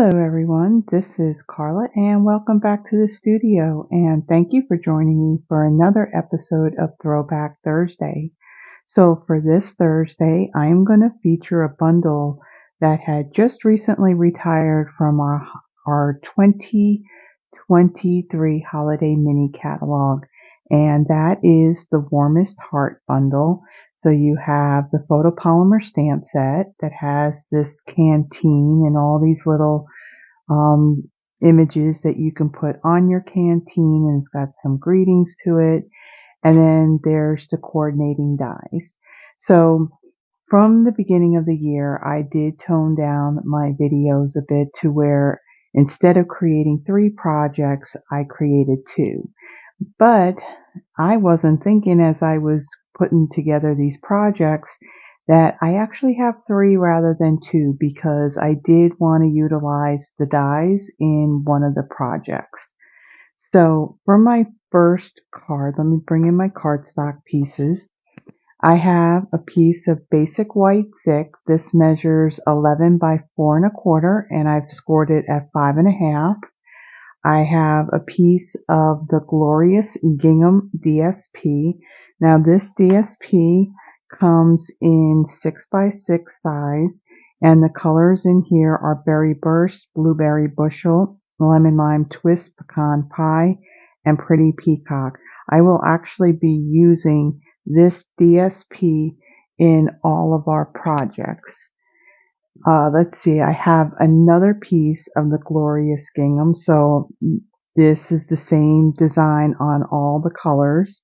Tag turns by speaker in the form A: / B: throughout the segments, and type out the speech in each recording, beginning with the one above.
A: Hello everyone, this is Carla and welcome back to the studio, and thank you for joining me for another episode of Throwback Thursday. So for this Thursday, I am going to feature a bundle that had just recently retired from our 2023 holiday mini catalog, and that is the Warmest Heart bundle. So you have the Photopolymer stamp set that has this canteen and all these little um, images that you can put on your canteen, and it's got some greetings to it. And then there's the coordinating dies. So from the beginning of the year, I did tone down my videos a bit to where instead of creating 3 projects, I created 2. But I wasn't thinking as I was putting together these projects that I actually have 3 rather than 2 because I did want to utilize the dies in one of the projects. So for my first card, let me bring in my cardstock pieces. I have a piece of basic white thick. This measures 11 by 4 1/4, and I've scored it at 5 1/2. I have a piece of the glorious Gingham DSP. Now this DSP comes in 6 by 6 size, and the colors in here are Berry Burst, Blueberry Bushel, Lemon Lime Twist, Pecan Pie, and Pretty Peacock. I will actually be using this DSP in all of our projects. Let's see, I have another piece of the glorious gingham. So this is the same design on all the colors.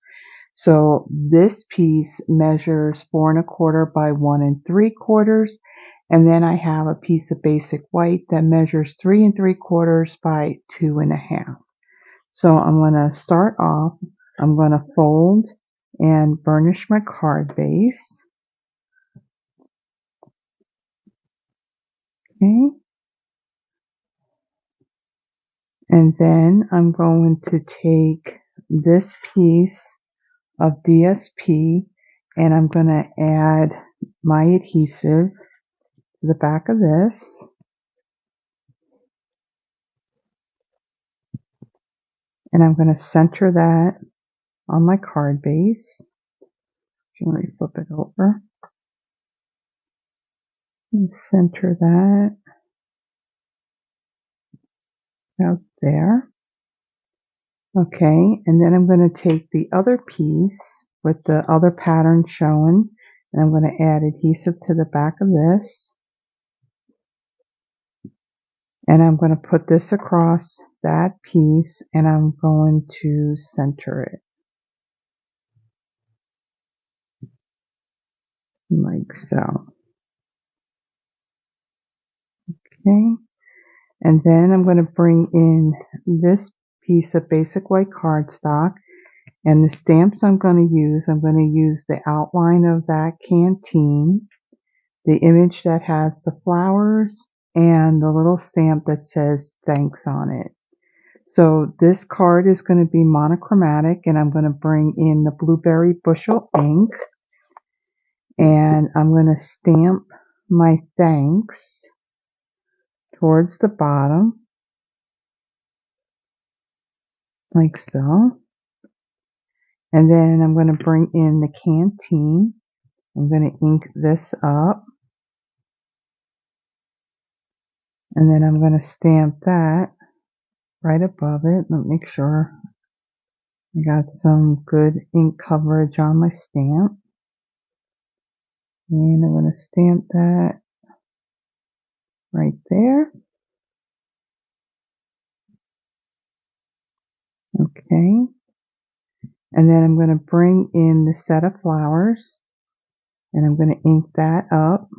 A: So this piece measures 4 1/4 by 1 3/4. And then I have a piece of basic white that measures 3 3/4 by 2 1/2. So I'm going to start off, I'm going to fold and burnish my card base. Okay. And then I'm going to take this piece of DSP and I'm going to add my adhesive to the back of this. And I'm going to center that on my card base. Let me flip it over. And center that out there. Okay, and then I'm going to take the other piece with the other pattern showing, and I'm going to add adhesive to the back of this. And I'm going to put this across that piece and I'm going to center it. Like so. Okay. And then I'm going to bring in this piece of basic white cardstock, and the stamps I'm going to use the outline of that canteen, the image that has the flowers, and the little stamp that says thanks on it. So this card is going to be monochromatic, and I'm going to bring in the Blueberry Bushel ink, and I'm going to stamp my thanks towards the bottom, like so. And then I'm going to bring in the canteen. I'm going to ink this up, and then I'm going to stamp that right above it. Let me make sure I got some good ink coverage on my stamp. And I'm going to stamp that right there. Okay. And then I'm going to bring in the set of flowers, and I'm going to ink that up.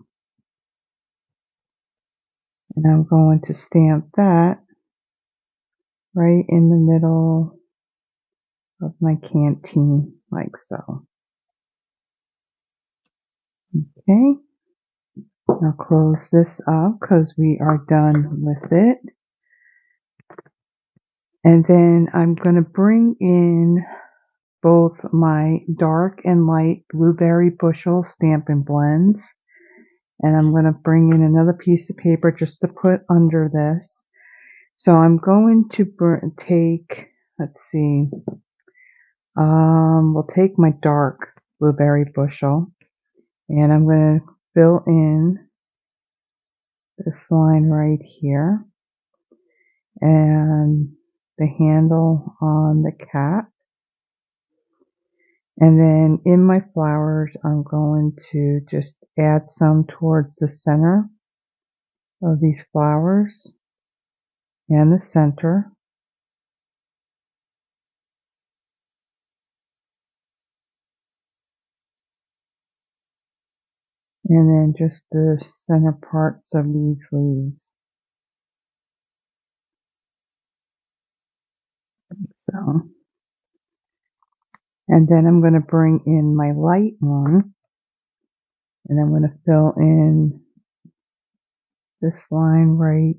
A: And I'm going to stamp that right in the middle of my canteen, like so. Okay. I'll close this up because we are done with it. And then I'm going to bring in both my dark and light Blueberry Bushel Stampin' Blends. And I'm going to bring in another piece of paper just to put under this. So I'm going to take, let's see, we'll take my dark blueberry bushel, and I'm going to fill in this line right here, and the handle on the cap. And then in my flowers, I'm going to just add some towards the center of these flowers and the center. And then just the center parts of these leaves. So, and then I'm going to bring in my light one, and I'm going to fill in this line right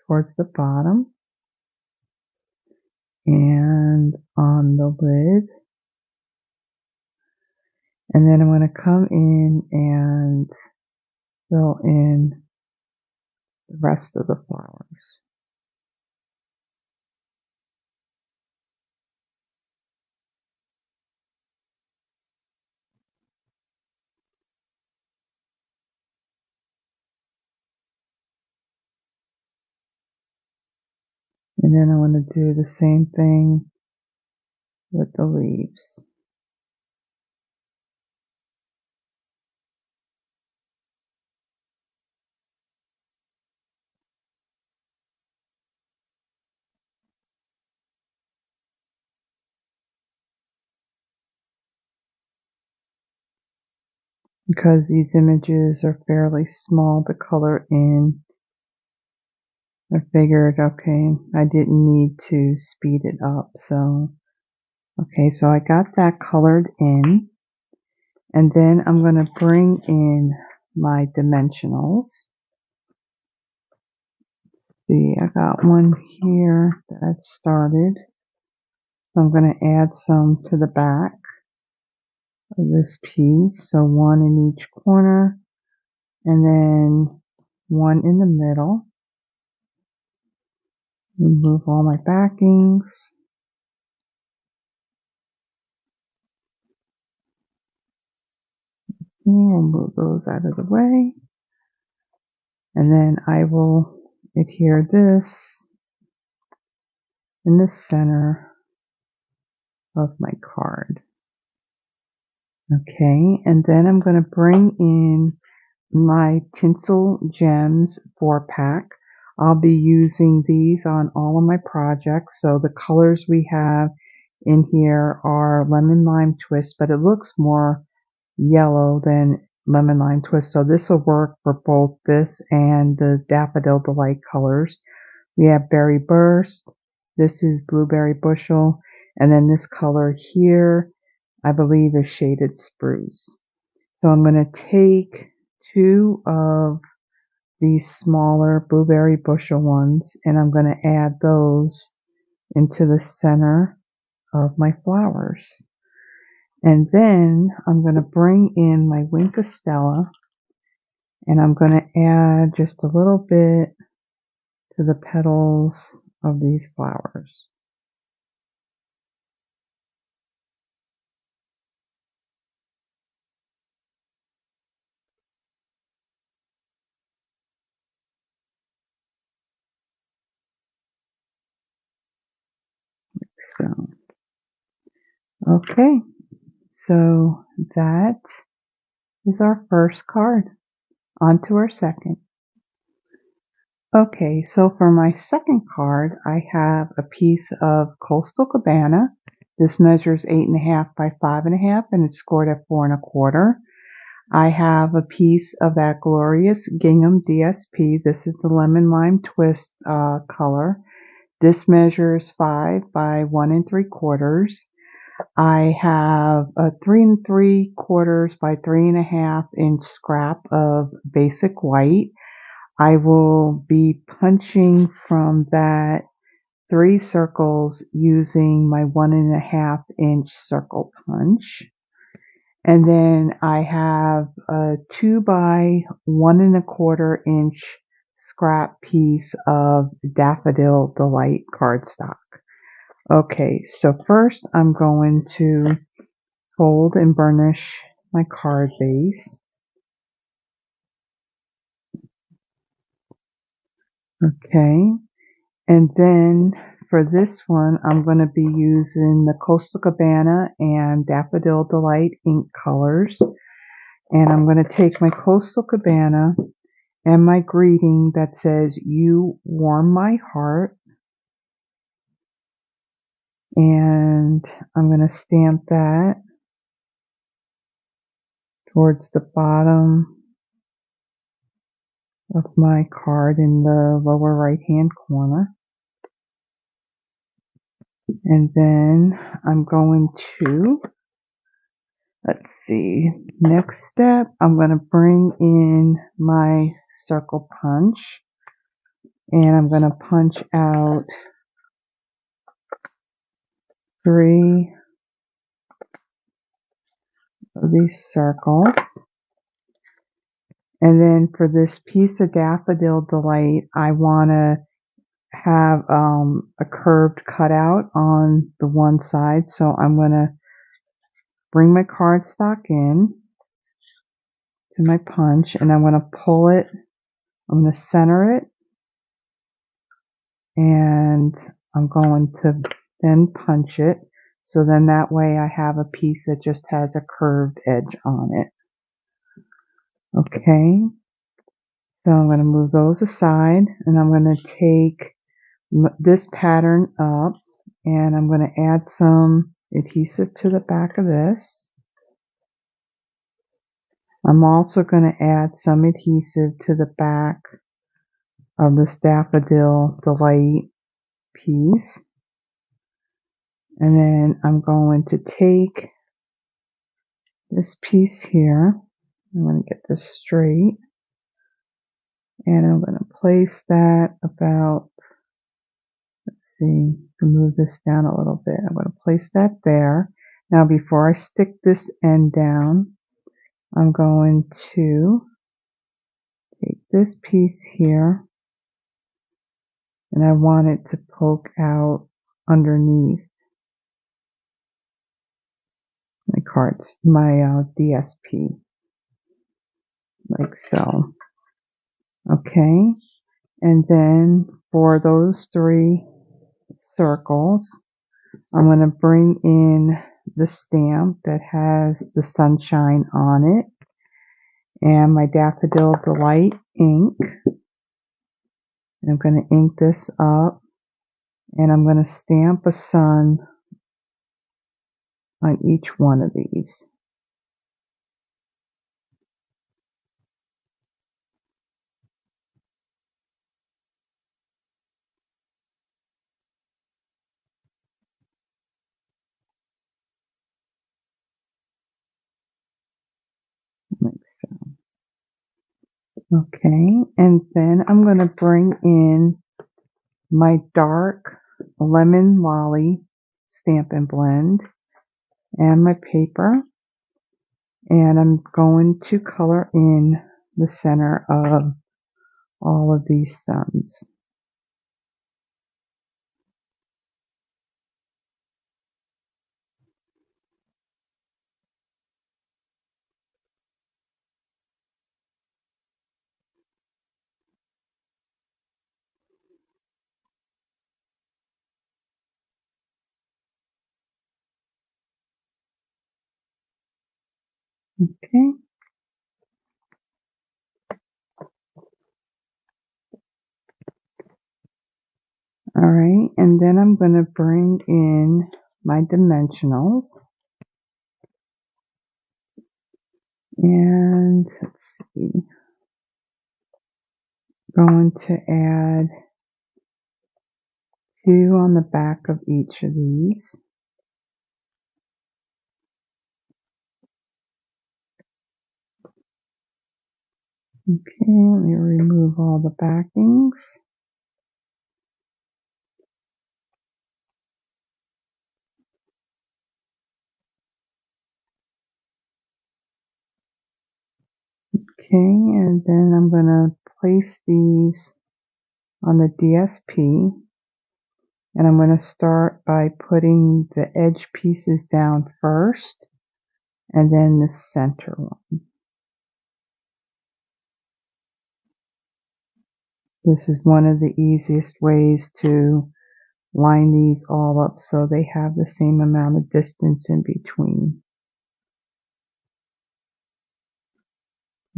A: towards the bottom and on the lid. And then I'm going to come in and fill in the rest of the flowers. And then I want to do the same thing with the leaves. Because these images are fairly small to color in, I figured, okay, I didn't need to speed it up. So, okay, so I got that colored in. And then I'm going to bring in my dimensionals. See, I got one here that I've started. So I'm going to add some to the back of this piece. So one in each corner, and then one in the middle. Remove all my backings. We'll move those out of the way. And then I will adhere this in the center of my card. Okay, and then I'm going to bring in my Tinsel Gems 4-pack. I'll be using these on all of my projects. So the colors we have in here are Lemon Lime Twist, but it looks more yellow than Lemon Lime Twist. So this will work for both this and the Daffodil Delight colors. We have Berry Burst. This is Blueberry Bushel. And then this color here, I believe, is Shaded Spruce. So I'm going to take two of these smaller Blueberry Bushel ones, and I'm going to add those into the center of my flowers. And then I'm going to bring in my Wink of Stella, and I'm going to add just a little bit to the petals of these flowers. So, okay, so that is our first card. On to our second. Okay, so for my second card, I have a piece of Coastal Cabana. This measures 8.5 by 5.5, and it's scored at 4.25. I have a piece of that glorious Gingham DSP. This is the Lemon Lime Twist color. This measures 5 by 1 3/4. I have a 3 3/4 by 3.5 inch scrap of basic white. I will be punching from that 3 circles using my 1.5 inch circle punch. And then I have a 2 by 1¼ inch scrap piece of Daffodil Delight cardstock. Okay, so first I'm going to fold and burnish my card base. Okay, and then for this one I'm going to be using the Coastal Cabana and Daffodil Delight ink colors. And I'm going to take my Coastal Cabana and my greeting that says, "You warm my heart," and I'm going to stamp that towards the bottom of my card in the lower right hand corner. And then I'm going to, let's see, next step, I'm going to bring in my circle punch, and I'm going to punch out 3 of these circles. And then for this piece of Daffodil Delight, I want to have a curved cutout on the one side. So I'm going to bring my cardstock in to my punch, and I'm going to pull it. I'm going to center it, and I'm going to then punch it. So then that way I have a piece that just has a curved edge on it. Okay, so I'm going to move those aside, and I'm going to take this pattern up, and I'm going to add some adhesive to the back of this. I'm also going to add some adhesive to the back of this Daffodil Delight piece. And then I'm going to take this piece here. I'm going to get this straight. And I'm going to place that about, let's see, to move this down a little bit. I'm going to place that there. Now before I stick this end down, I'm going to take this piece here, and I want it to poke out underneath my cards, my DSP, like so. Okay, and then for those 3 circles, I'm going to bring in the stamp that has the sunshine on it, and my Daffodil Delight ink. And I'm going to ink this up, and I'm going to stamp a sun on each one of these. Like so. Okay, and then I'm going to bring in my dark lemon lolly Stampin' Blend and my paper, and I'm going to color in the center of all of these suns. Okay. All right, and then I'm going to bring in my dimensionals, and let's see, going to add 2 on the back of each of these. Okay, let me remove all the backings. and then I'm going to place these on the DSP, and I'm going to start by putting the edge pieces down first and then the center one. This is one of the easiest ways to line these all up so they have the same amount of distance in between.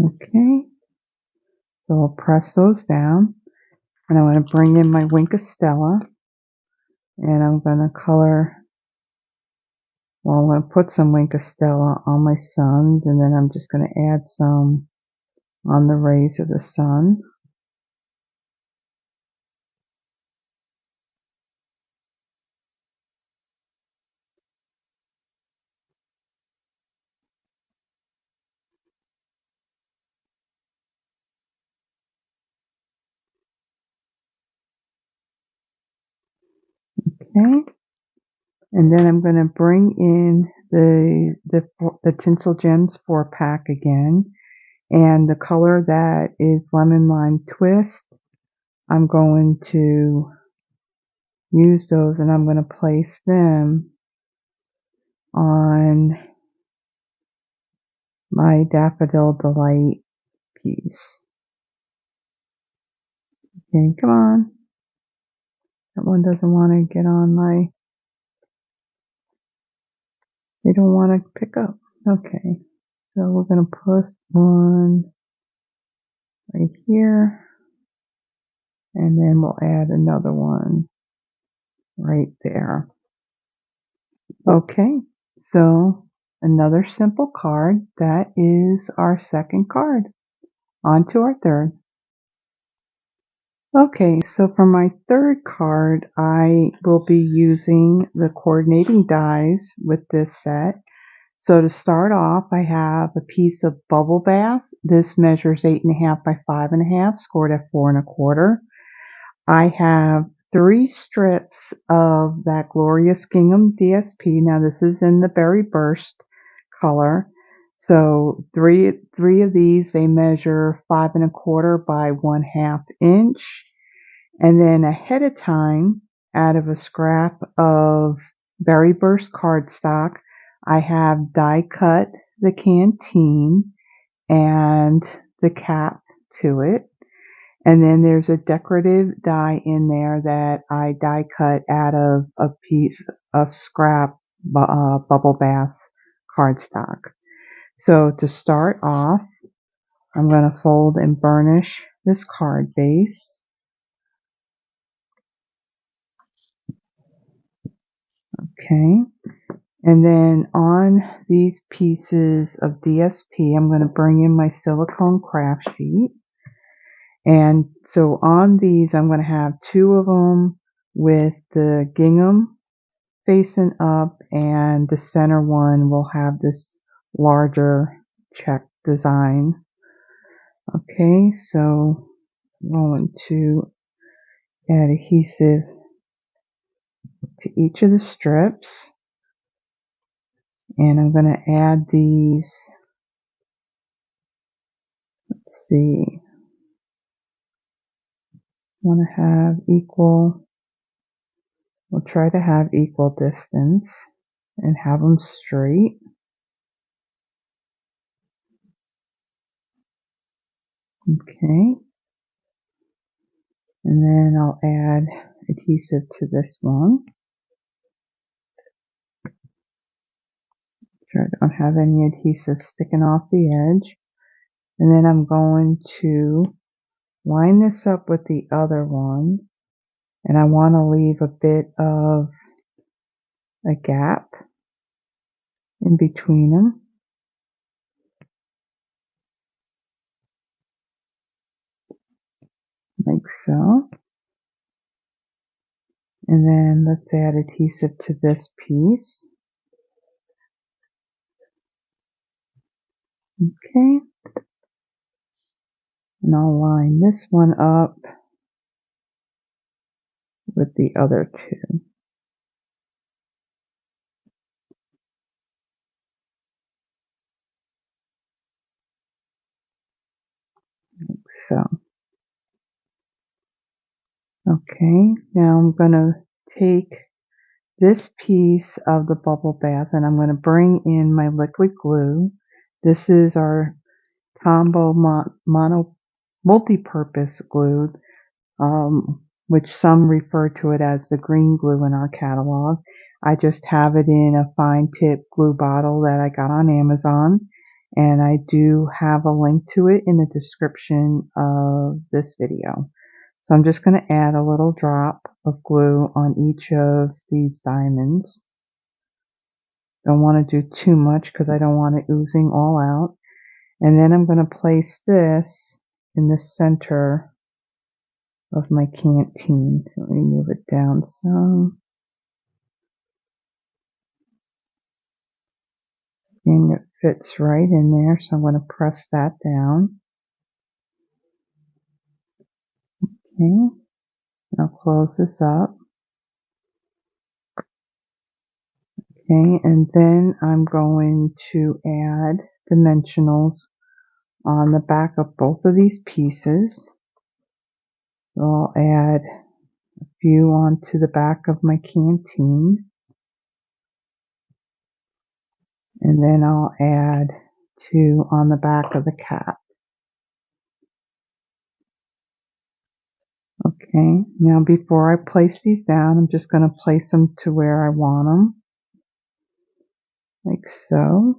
A: Okay, so I'll press those down, and I'm going to bring in my Wink of Stella, and I'm going to color, well, I'm going to put some Wink of Stella on my suns, and then I'm just going to add some on the rays of the sun. Okay, and then I'm going to bring in the Tinsel Gems 4-pack again, and the color that is Lemon Lime Twist, I'm going to use those, and I'm going to place them on my Daffodil Delight piece. Okay, come on. That one doesn't want to get on my, they don't want to pick up. Okay, so we're going to put one right here, and then we'll add another one right there. Okay, so another simple card. That is our second card. On to our third. Okay, so for my third card, I will be using the coordinating dies with this set. So to start off, I have a piece of Bubble Bath. This measures 8.5 by 5.5, scored at 4.25. I have 3 strips of that glorious Gingham DSP. Now this is in the Berry Burst color. So three of these, they measure 5.25 by 1/2 inch. And then ahead of time, out of a scrap of Berry Burst cardstock, I have die cut the canteen and the cap to it. And then there's a decorative die in there that I die cut out of a piece of scrap bubble bath cardstock. So to start off, I'm going to fold and burnish this card base. Okay. And then on these pieces of DSP, I'm going to bring in my silicone craft sheet. And so on these, I'm going to have 2 of them with the gingham facing up, and the center one will have this larger check design. Okay, so I'm going to add adhesive to each of the strips, and I'm going to add these, let's see, want to have equal, we'll try to have equal distance and have them straight. Okay, and then I'll add adhesive to this one. Sure I don't have any adhesive sticking off the edge. And then I'm going to line this up with the other one, and I want to leave a bit of a gap in between them, like so. And then let's add adhesive to this piece. Okay, and I'll line this one up with the other 2. so. Okay, now I'm going to take this piece of the bubble bath and I'm going to bring in my liquid glue. This is our combo multi-purpose glue, which some refer to it as the green glue in our catalog. I just have it in a fine tip glue bottle that I got on Amazon, and I do have a link to it in the description of this video. So I'm just going to add a little drop of glue on each of these diamonds. Don't want to do too much because I don't want it oozing all out. And then I'm going to place this in the center of my canteen. Let me move it down some. And it fits right in there, so I'm going to press that down. Okay, I'll close this up. Okay, and then I'm going to add dimensionals on the back of both of these pieces. So I'll add a few onto the back of my canteen. And then I'll add 2 on the back of the cap. Okay, now before I place these down, I'm just going to place them to where I want them. Like so.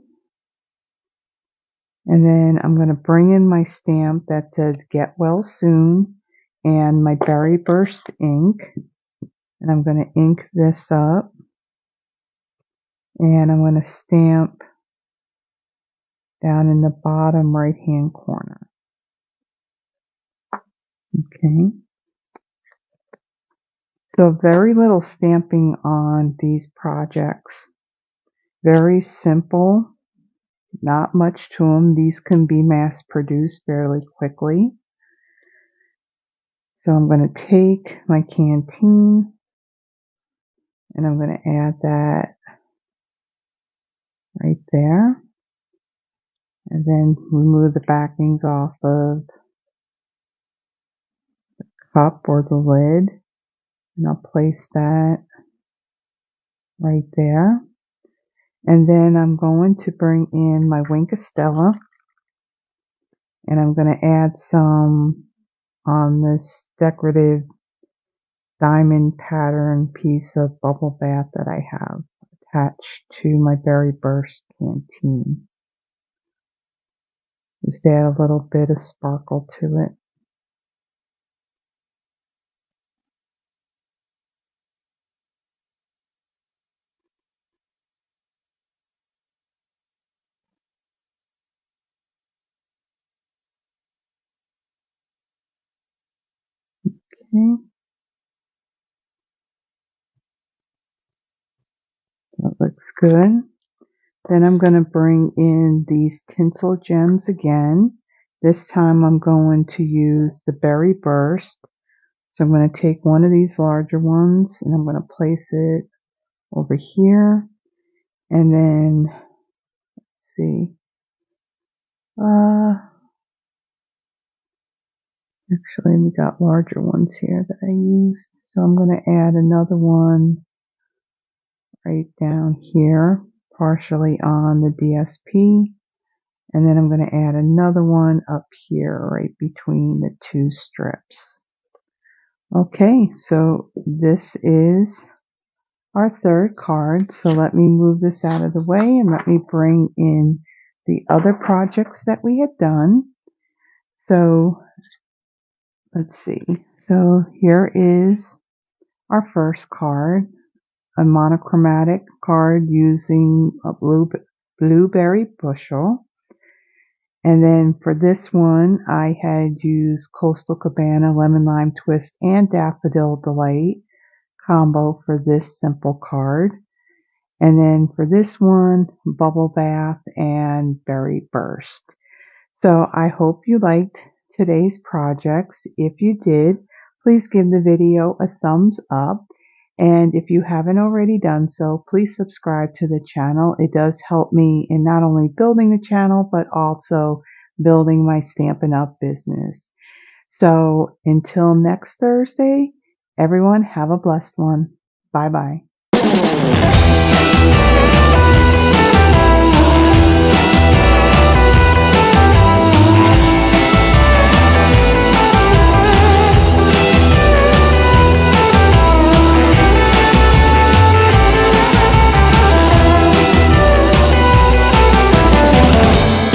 A: And then I'm going to bring in my stamp that says Get Well Soon and my Berry Burst ink. And I'm going to ink this up. And I'm going to stamp down in the bottom right hand corner. Okay. So very little stamping on these projects. Very simple. Not much to them. These can be mass produced fairly quickly. So I'm going to take my canteen and I'm going to add that right there. And then remove the backings off of the cup or the lid. And I'll place that right there. And then I'm going to bring in my Wink of Stella. And I'm going to add some on this decorative diamond pattern piece of bubble bath that I have attached to my Berry Burst canteen. Just add a little bit of sparkle to it. Okay. That looks good. Then I'm going to bring in these tinsel gems again. This time I'm going to use the Berry Burst. So I'm going to take one of these larger ones and I'm going to place it over here. And then, let's see. Actually, we got larger ones here that I used. So I'm going to add another one right down here, partially on the DSP. And then I'm going to add another one up here, right between the 2 strips. Okay, so this is our 3rd card. So let me move this out of the way and let me bring in the other projects that we had done. So let's see. So here is our first card, a monochromatic card using a blueberry bushel. And then for this one, I had used Coastal Cabana, Lemon Lime Twist, and Daffodil Delight combo for this simple card. And then for this one, Bubble Bath and Berry Burst. So I hope you liked today's projects. If you did, please give the video a thumbs up. And if you haven't already done so, please subscribe to the channel. It does help me in not only building the channel, but also building my Stampin' Up business. So until next Thursday, everyone have a blessed one. Bye bye.